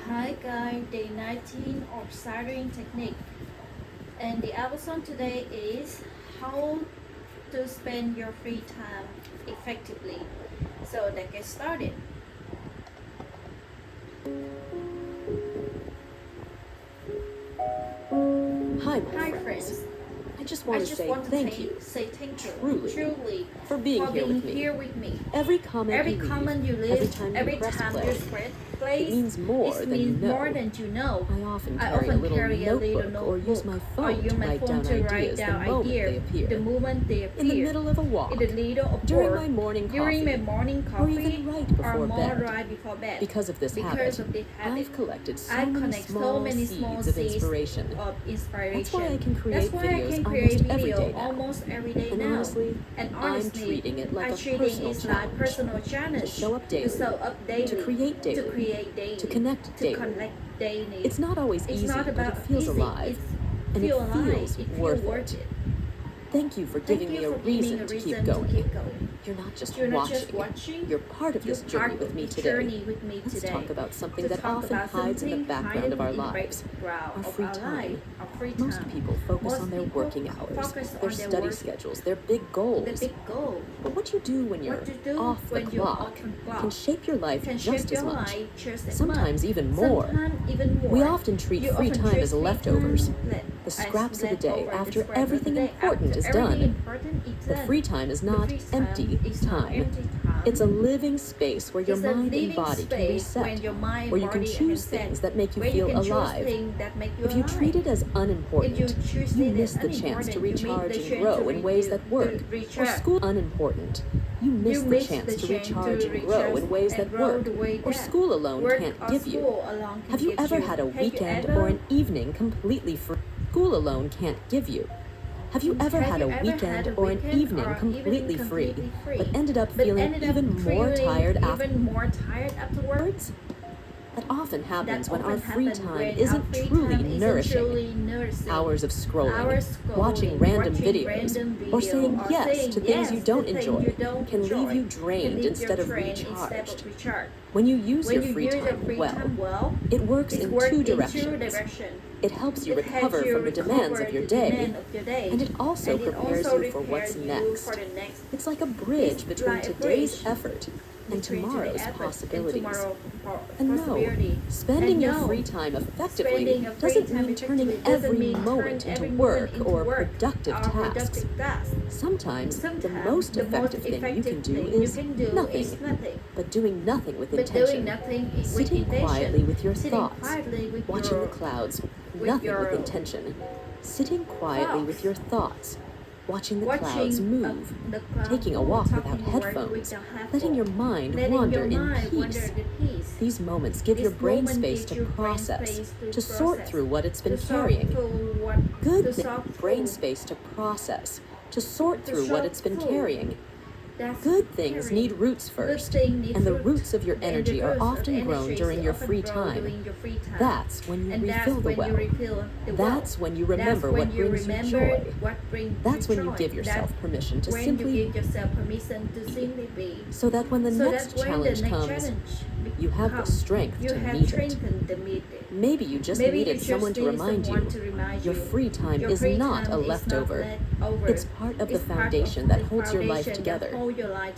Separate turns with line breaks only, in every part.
Hi guys, day 19 of siren technique. And the episode today is how to spend your free time effectively. So let's get started.
Hi, my
Hi
friends.
friends.
I just
I
want to
just
say
want to
thank you
say thank you
truly for being here with me. Every comment
Every
you leave,
comment you
every
leave,
time
every
you press
time
play,
you press play,
it means more
it
than you
means
know.
more than you know.
I often
I
carry a
often
little
carry a little
notebook or use my phone
use
to
my
write
phone
down
to write
ideas the
down
moment
idea
they appear.
the moment they appear.
In the middle of a walk,
In the middle of
during
work,
my morning
during
coffee,
my morning
or
coffee,
even right before bed.
right before bed.
Because of this
Because
habit,
of this habit,
I've collected so
I
many
connect so
small
many small
seeds of
seeds
inspiration.
of inspiration.
That's why I can
That's
create
why I
videos
can
almost
create
every
video
day now.
almost every day
And
now.
honestly,
And
I'm
honestly,
treating it like
I'm
a
treating
personal
it like
challenge.
personal challenge
To show up daily,
daily,
to create daily, to connect daily.
daily.
It's not always
It's
easy,
not
but
about
it feels
easy.
alive.
It's
And it
feel alive.
feels
It
worth
worth
it.
it.
Thank you for
Thank
giving
you
me a
for giving
reason
a
to
reason
keep
to
going.
keep going.
You're not just
You're not
watching.
just watching.
You're part of
You're
this
part
journey with
of
me
the
today.
journey with me
Let's
today.
talk about something
To
that
talk
often
about
hides in the
something
background of our
hidden in the
lives.
background
Our
of
free
our
time.
life, our free
Most
time.
people focus
Most
on their
people
working hours,
focus
their
on their
study
work,
schedules, their big
the
goals.
big goal.
But what you do when you're
What you do
off the
when you're
clock
off the clock
can shape your life
can
just
shape
as
your
much.
life just as
Sometimes
much.
even more.
Sometimes even more.
We often treat
You
free
often
time
treat
as
free
leftovers,
time
the scraps of the day
leftover,
after
the scraps of the
everything
day
important
after
is
everything
done.
important is
But
done.
free time is
The
not
free time
empty
is not
time.
empty time.
It's a living space where your
It's a
mind and
living
body can
space when
reset,
your mind
where
and
you can
body
choose
reset,
things that make you
where you
feel
can choose
alive.
things that make you
If you
alive.
treat it as unimportant,
If you choose
you
it
miss
as
the chance to
unimportant, you miss
recharge
the
and
chance
grow
to
in ways that work. Or
recharge.
school unimportant. You miss the chance to recharge and grow in ways that work. Or school alone can't give you. Have you ever had a weekend or an evening completely free? School alone can't give you. Have you ever had a weekend or an evening completely free, but ended up feeling even more tired afterwards? That often happens when our free time isn't truly nourishing. Hours of scrolling, watching random videos, or saying yes to things you don't enjoy can leave you drained instead of recharged. When you use your free time well, it works in two directions. It helps you recover from the demands of your day, and it also prepares you for what's next. It's like a bridge between today's effort and tomorrow's possibilities. And no, spending your free time effectively doesn't mean turning every moment into work or productive tasks. Sometimes the most effective thing you can do is nothing, but doing nothing with intention. Sitting quietly with your thoughts, watching the clouds, nothing with intention. Sitting quietly with your thoughts, watching the clouds move, taking a walk without headphones, letting your mind wander in peace. These moments give your brain space to process, to sort through what it's been carrying. Good brain space to process, to sort through what it's been carrying. Good things need roots first, and the roots of your energy are often grown during your free time. That's when you refill the well. That's when you remember what brings you joy. That's when you give yourself permission to simply be, so that when the next challenge comes, you have the strength to meet it. Maybe you just needed someone to remind you your free time is not a leftover. It's part of the foundation that holds your life together.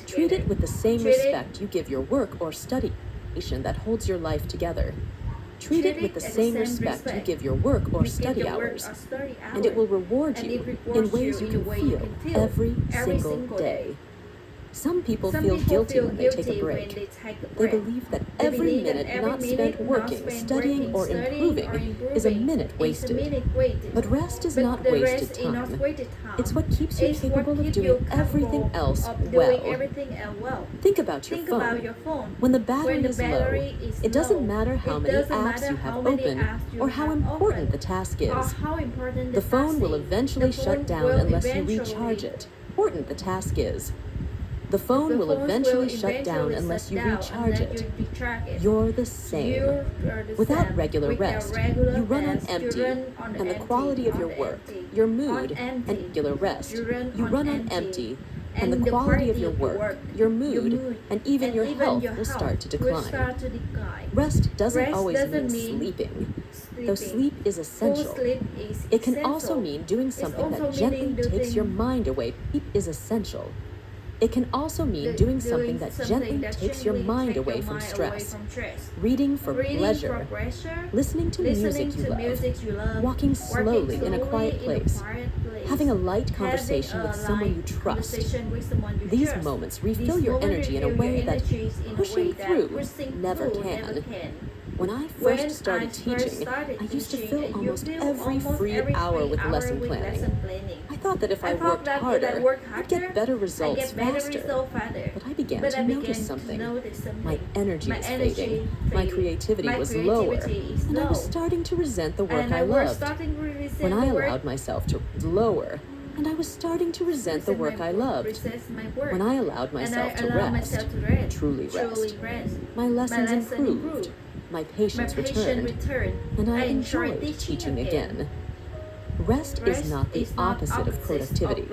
Treat it with the same respect you give your work or study that holds your life together. Treat it with the same respect you give your work or study hours, and it will reward you in ways you can feel every single day. Some people feel guilty when they take a break. They believe that every minute not spent working, studying, or improving is a minute wasted. But rest is not wasted time. It's what keeps you capable of doing everything else well. Think about your phone. When the battery is low, it doesn't matter how many apps you have open or how important the task is. The phone will eventually shut down unless you recharge it. Important the task is. The phone will eventually shut down unless you recharge it. You're the same. Without regular rest, you run on empty, and the quality of your work, your mood, and regular rest, you run on empty, and the quality of your work, your mood, and even your health will start to decline. Rest doesn't always mean sleeping, though sleep is essential. It can also mean doing something that gently takes your mind away. Sleep is essential. It can also mean doing something that gently takes your mind away from stress. Reading for pleasure. Listening to music you love. Walking slowly in a quiet place. Having a light conversation with someone you trust. These moments refill your energy in a way that pushing through never can. When I first started teaching, I used to fill almost every free hour with lesson planning. I thought that if I worked harder, I'd get better results faster. But I began to notice something. My energy was fading. My creativity was lower. And I was starting to resent the work I loved. When I allowed myself to lower, and I was starting to resent the work I loved. When I allowed myself to rest, truly rest, my lessons improved. My patience returned, and I enjoyed teaching again. Rest is not the opposite of productivity.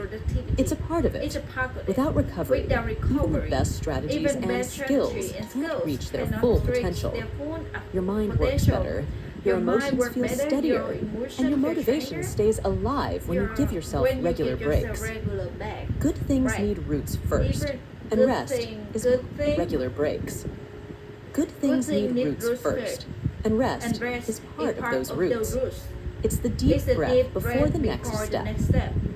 It's a part of it. Without recovery, even the best strategies and skills can't reach their full potential. Your mind works better, your emotions feel steadier, and your motivation stays alive when you give yourself regular breaks. Good things need roots first, and rest is regular breaks. Good things need roots first, and rest is part of those roots. It's the deep breath before the next step.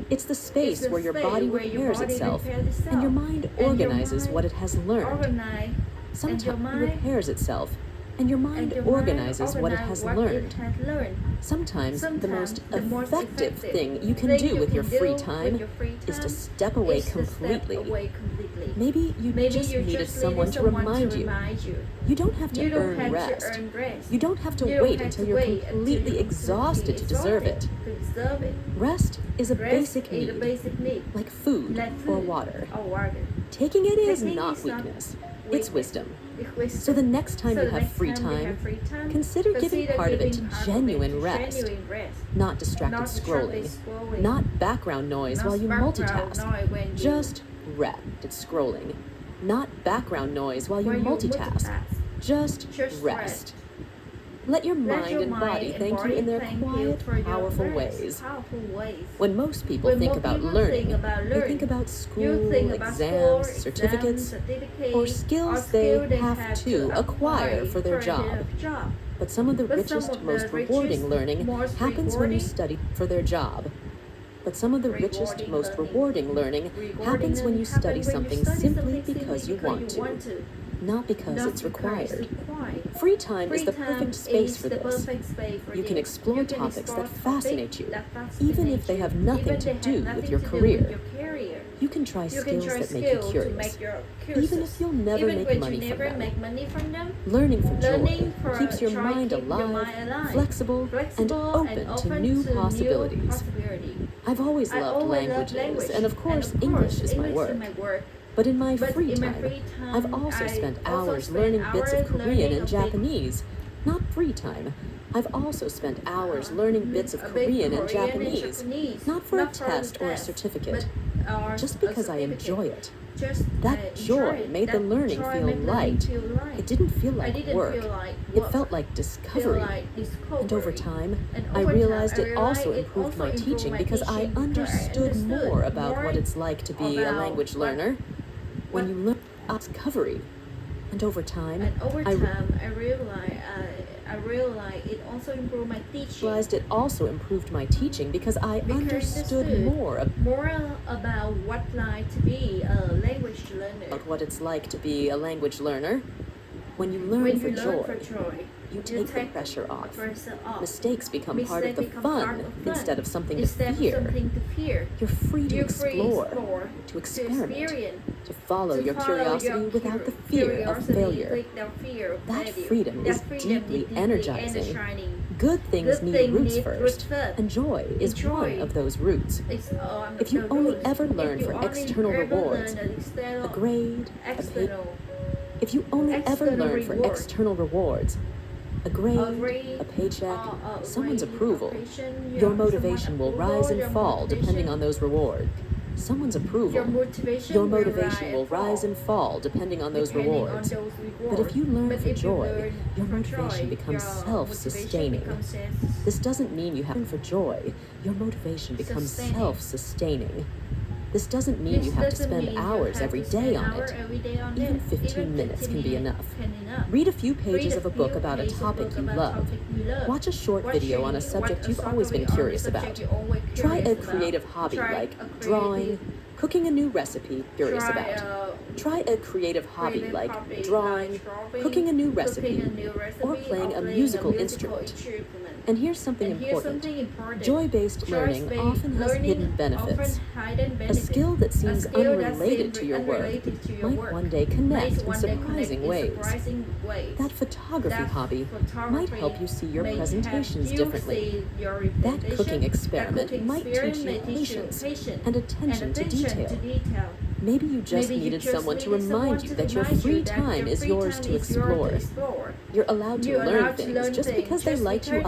It's the space where your body repairs itself, and your mind organizes what it has learned. Sometimes it repairs itself, and your mind organizes what it has learned. Sometimes the most effective thing you can do with your free time is to step away completely. Maybe you just needed someone to remind you. You don't have to earn rest. You don't have to wait until you're completely exhausted to deserve it. Rest is a basic need, like food or water. Taking it is not weakness, it's wisdom. So the next time you have free time, consider giving part of it to genuine rest, not distracted scrolling, not background noise while you multitask, just rapid scrolling, not background noise while you multitask, just rest. Let your mind and body thank you in their quiet, powerful ways. When most people think about learning, they think about school, exams, certificates, or skills they have to acquire for their job. But some of the richest, most rewarding learning happens when you study for their job. But some of the richest, most rewarding learning happens when you study something simply because you want to, not because it's required. Free time is the perfect space for this. You can explore topics that fascinate you, even if they have nothing to do with your career. You can try skills that make you curious, even if you'll never make money from them. Learning for joy keeps your mind alive, flexible, and open to new possibilities. I've always loved languages, and of course English is my work. But in my free time, I've also spent hours learning bits of Korean and Japanese. Not free time. I've also spent hours learning bits of Korean and Japanese, not for a test or a certificate, just because I enjoy it. That joy made the learning feel light. It didn't feel like work. It felt like discovery. And over time, I realized it also improved my teaching because I understood more about what it's like to be a language learner. When you learn discovery, and over time, I realized it also improved my teaching. Realized it also improved my teaching because I understood more about what it's like to be a language learner. About what it's like to be a language learner. When you learn for joy, you take the pressure off. Mistakes become part of the fun instead of something to fear. You're free to explore, to experiment, to follow your curiosity without the fear of failure. That freedom is deeply energizing. Good things need roots first, and joy is one of those roots. If you only ever learn for external rewards, a grade, if you only ever learn for external rewards, a grade, a paycheck, someone's approval, your motivation will rise and fall depending on those rewards. someone's approval. Your motivation will rise and fall depending on those rewards. But if you learn for joy, your motivation becomes self-sustaining. This doesn't mean you have to learn for joy. Your motivation becomes self-sustaining. This doesn't mean you have to spend hours every day on it. Even 15 minutes can be enough. Read a few pages of a book about a topic you love. Watch a short video on a subject you've always been curious about. Try a creative hobby like drawing, cooking a new recipe you're curious about. Try a creative hobby like drawing, cooking a new recipe, or playing a musical instrument. And here's something important. Joy-based learning often has hidden benefits. A skill that seems unrelated to your work might one day connect in surprising ways. That photography hobby might help you see your presentations differently. That cooking experiment might teach you patience and attention to detail. Maybe you just needed someone to remind you that your free time is yours to explore. You're allowed to learn things just because they light you up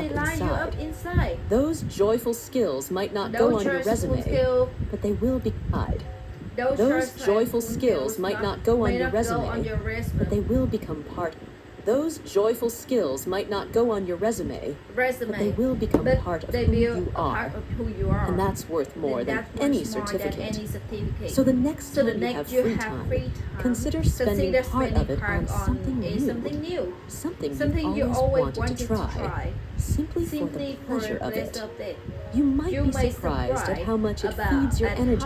inside. Those joyful skills might not go on your resume, but they will be tied. Those joyful skills might not go on your resume, but they will become part. Those joyful skills might not go on your resume, but they will become part of who you are. And that's worth more than any certificate. So the next time you have free time, consider spending part of it on something new, something you always wanted to try, simply for the pleasure of it. You might be surprised at how much it feeds your energy,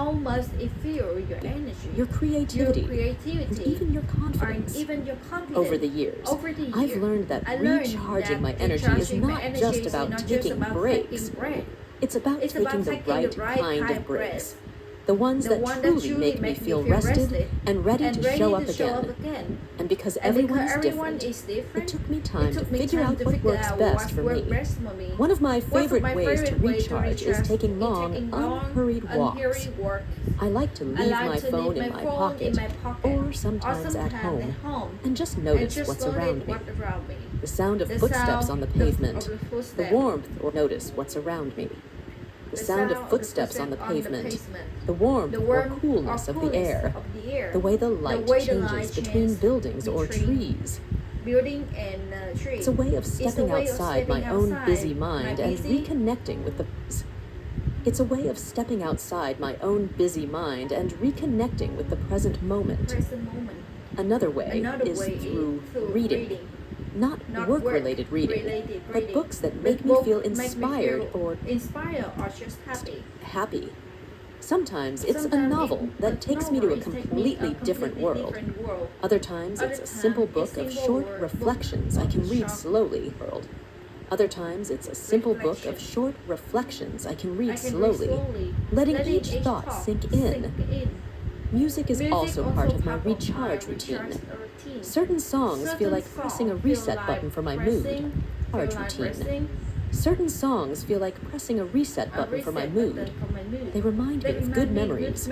your creativity, and even your confidence. Over the years, I've learned that recharging my energy is not just about taking breaks. It's about taking the right kind of breaks. The ones that truly make me feel rested and ready to show up again. And because everyone's different, it took me time to figure out what works best for me. One of my favorite ways to recharge is taking long, unhurried walks. I like to leave my phone in my pocket, or sometimes at home, and just notice what's around me. The sound of footsteps on the pavement, the warmth, or notice what's around me. The sound of footsteps on the pavement, the warmth or coolness of the air, the way the light changes between buildings or trees. It's a way of stepping outside my own busy mind and reconnecting with the... It's a way of stepping outside my own busy mind and reconnecting with the present moment. Another way is through reading. Not work-related reading, but books that make me feel inspired or just happy. Sometimes it's a novel that takes me to a completely different world. Other times it's a simple book of short reflections I can read slowly. Other times it's a simple book of short reflections I can read slowly, letting each thought sink in. Music is also part of my recharge routine. Certain songs feel like pressing a reset button for my mood. Recharge routine. Certain songs feel like pressing a reset button for my mood. They remind me of good memories,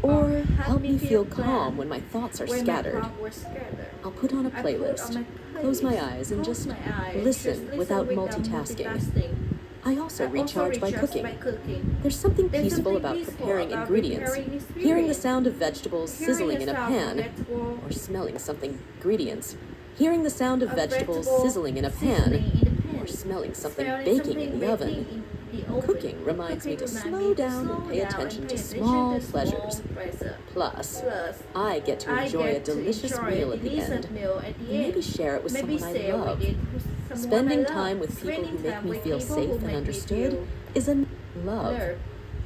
or help me feel calm when my thoughts are scattered. I'll put on a playlist, close my eyes, and just listen without multitasking. I also recharge by cooking. There's something peaceful about preparing ingredients, hearing the sound of vegetables sizzling in a pan, or smelling something ingredients, hearing the sound of vegetables sizzling in a pan, or smelling something baking in the oven. Cooking reminds me to slow down and pay attention to small pleasures. Plus, I get to enjoy a delicious meal at the end, and maybe share it with someone I love. Spending time with people who make me feel safe and understood is a love.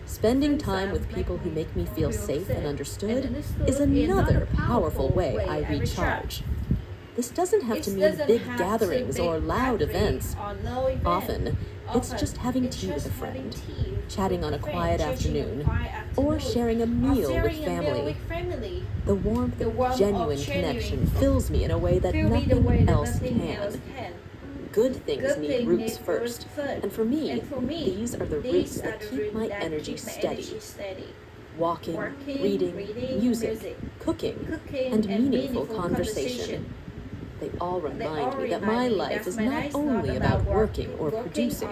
Spending time with people who make me feel safe and understood is another powerful way I recharge. This doesn't have to mean big gatherings or loud events. Often, it's just having tea with a friend, chatting on a quiet afternoon, or sharing a meal with family. The warmth of genuine connection fills me in a way that nothing else can. Good things need roots first, and for me, these are the roots that keep my energy steady. Walking, reading, music, cooking, and meaningful conversation. They all remind me that my life is not only about working or producing,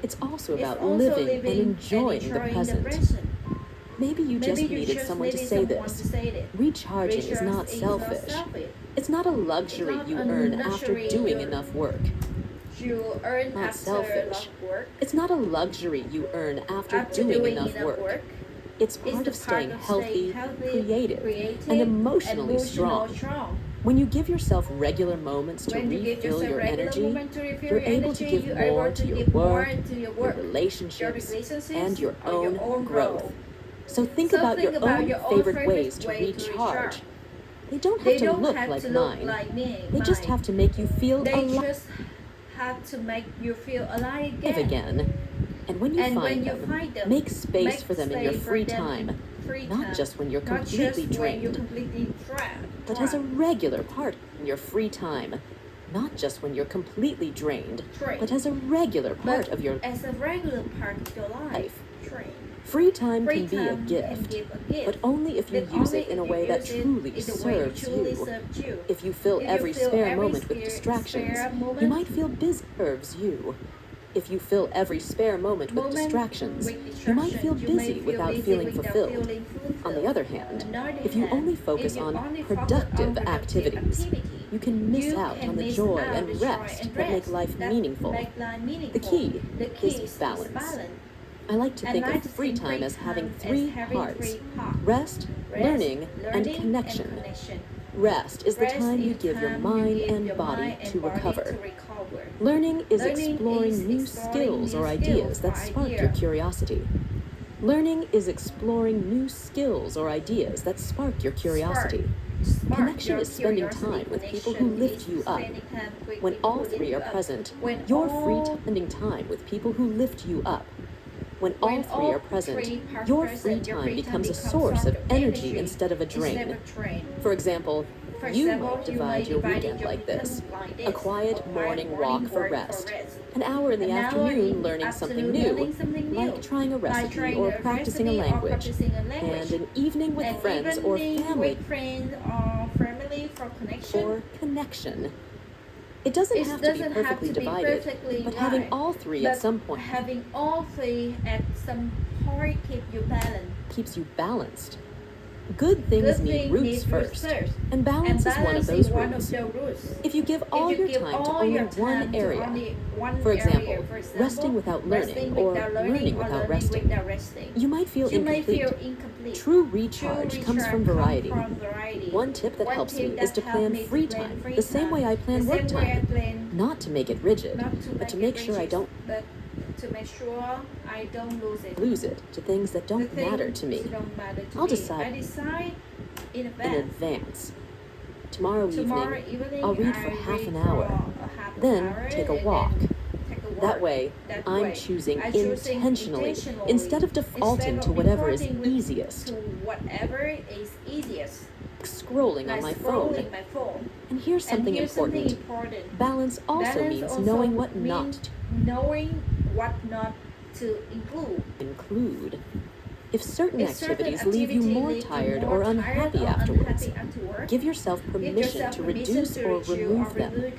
it's also about living and enjoying the present. Maybe you just needed someone to say this. Recharging is not selfish. It's not a luxury you earn after doing enough work.
You earn
Not
after
selfish.
work.
It's not a luxury you earn after doing enough work. It's part of staying healthy, creative, and emotionally strong. When you give yourself regular moments to refill your energy, you're able to give more to your work, your relationships, and your own growth. So think about your own favorite ways to recharge. They don't have to look like mine. They just have to make you feel alive
have to make you feel alive again.
And when you find them, make space for them in your free time. Not just when you're completely drained, but as a regular part in your free time. Not just when you're completely drained, but as a regular part of your
life.
Free time can be a gift, but only if you use it in a way that truly serves you. If you fill every spare moment with distractions, you might feel busy serves you. If you fill every spare moment with distractions, you might feel busy without feeling fulfilled. On the other hand, if you only focus on productive activities, you can miss out on the joy and rest that make life meaningful. The key is balance. I like to think of free time as having three parts: rest, learning, and connection. Rest is the time you give your mind and body to recover. Learning is exploring new skills or ideas that spark your curiosity. Learning is exploring new skills or ideas that spark your curiosity. Connection is spending time with people who lift you up. When all three are present, you're free to spending time with people who lift you up. When all three are present, your free time becomes a source of energy instead of a drain. For example, you might divide your weekend like this: a quiet morning walk for rest, an hour in the afternoon learning something new, like trying a recipe or practicing a language, and an evening with friends or family for connection. It doesn't have to be perfectly divided, but having all three at some point keeps you balanced. Good things need roots first, and balance is one of those roots. If you give all your time to only one area, for example, resting without learning or learning without resting, you might feel incomplete. True recharge comes from variety. One tip that helps me is to plan free time the same way I plan work time, not to make it rigid, but to make sure I don't lose it to things that don't matter to me. I'll decide in advance. Tomorrow evening, I'll read for half an hour, then take a walk. That way, I'm choosing intentionally instead of defaulting to whatever is easiest. Scrolling on my phone. And here's something important. Balance also means knowing what not to include. If certain activities leave you more tired or unhappy afterwards, give yourself permission to reduce or remove them.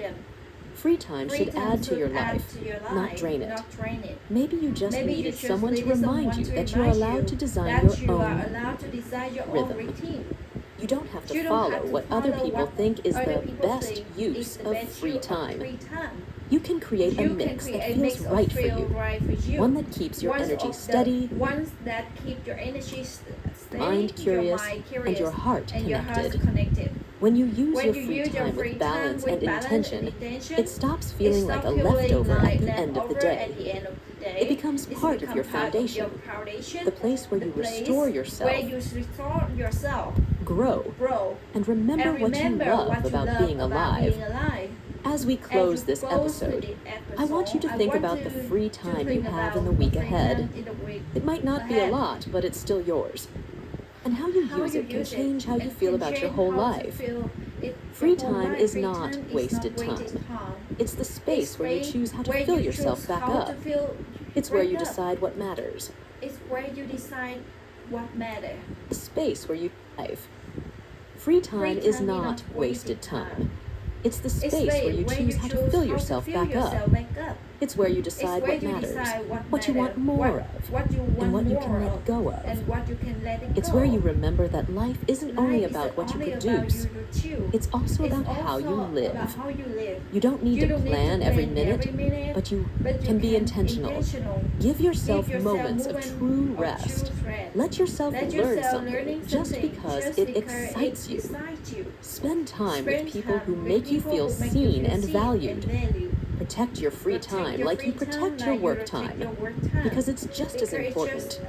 Free time should add to your life, not drain it. Maybe you just needed someone to remind you that you're allowed to design your own rhythm. You don't have to follow what other people think is the best use of free time. You can create a mix that feels right for you, one that keeps your energy steady, mind curious, and your heart connected. When you use your free time with balance and intention, it stops feeling like a leftover at the end of the day. It becomes part of your foundation, the place where you restore yourself, grow, and remember what you love about being alive. As we close this episode, I want you to think about the free time you have in the week ahead. It might not be a lot, but it's still yours. And how you use it can change how you feel about your whole life. Free time is not wasted time. It's the space where you choose how to fill yourself back up. It's where you decide what matters. The space where you live. Free time is not wasted time. It's the space where you choose how to fill yourself back up.
up.
It's where you decide what matters, what you want more of, and what you can let go of. It's where you remember that life isn't only about what you produce, it's also about how you live. You don't need to plan every minute, but you can be intentional. Give yourself moments of true rest. Let yourself learn something just because it excites you. Spend time with people who make you feel seen and valued. Protect your free time like you protect your work time, because it's just as important.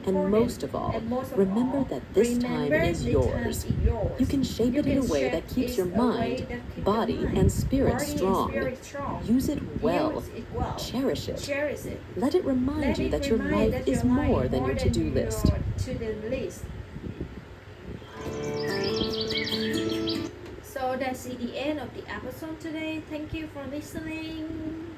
And most of all, remember that this time is yours. You can shape it in a way that keeps your mind, body, and spirit strong. Use it well. Cherish it. Let it remind you that your life is more than your to-do list.
So that's the end of the episode today. Thank you for listening.